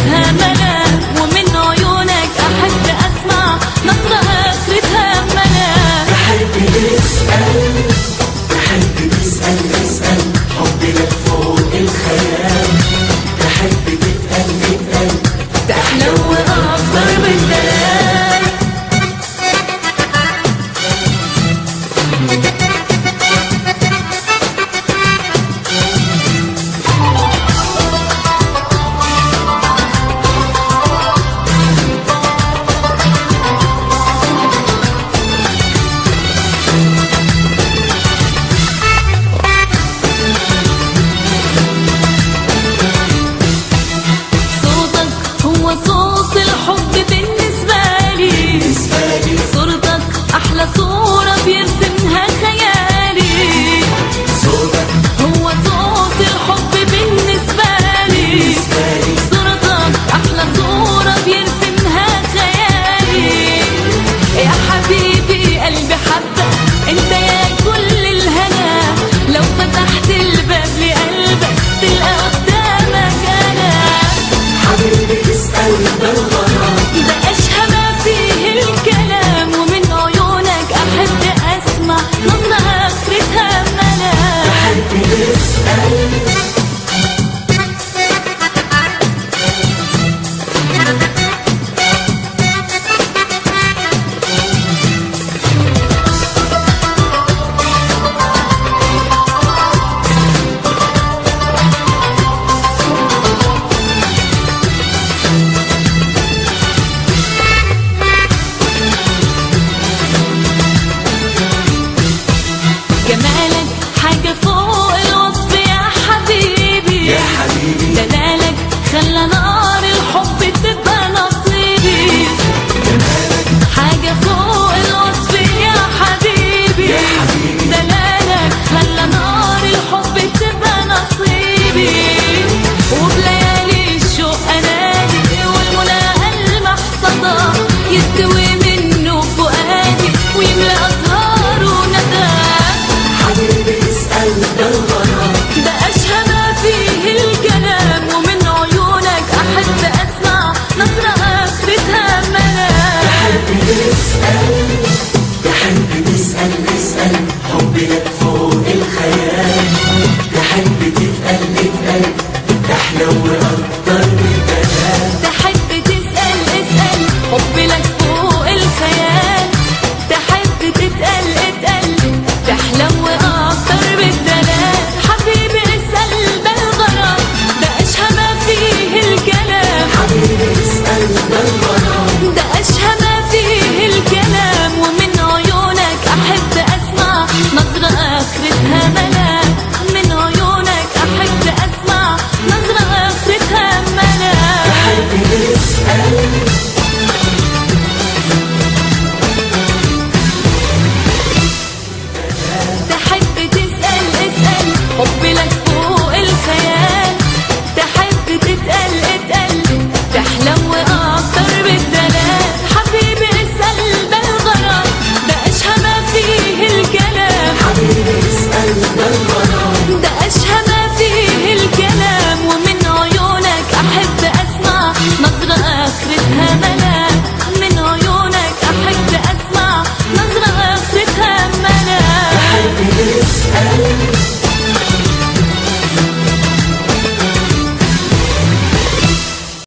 اخرتها منام، ومن عيونك احب اسمع نظرة اخرتها منام. بحب نسأل بحب نسأل نسأل حبنا فوق الخيال. بحب تتقل نتقل تحلو واكبر من دلال. صوت الحب بالنسبة لي صورتك أحلى صورة بيرسمها خيالي. صوتك هو صوت الحب بالنسبة لي صورتك أحلى صورة بيرسمها خيالي. يا حبيبي قلبي حبك انت يا كل الهنا، لو فتحت الباب لقلبك تلقى قدامك أنا. حبيبي اسأل بالغرام ده أشهى ما فيه الكلام، ومن عيونك أحب أسمع نظرة آخرتها منام. بحب نسأل جمالك حاجة فوق الوصف يا حبيبي، يا حبيبي دلالك خلى نار الحب تبقى نصيبي. جمالك حاجة فوق الوصف يا حبيبي، يا حبيبي دلالك خلى نار الحب تبقى نصيبي. وبليالي الشوق أنادي والمنى المحصدة يستوي منه فؤادي ويملأ أزهاره ندى. حبيبي اسأل بالغرام ده أشهى ما فيه الكلام، ومن عيونك أحب أسمع نظرة آخرتها منام. بحب نسأل بحب نسأل نسأل حبنا فوق الخيال. بحب تتقل نتقل تحلو أكتر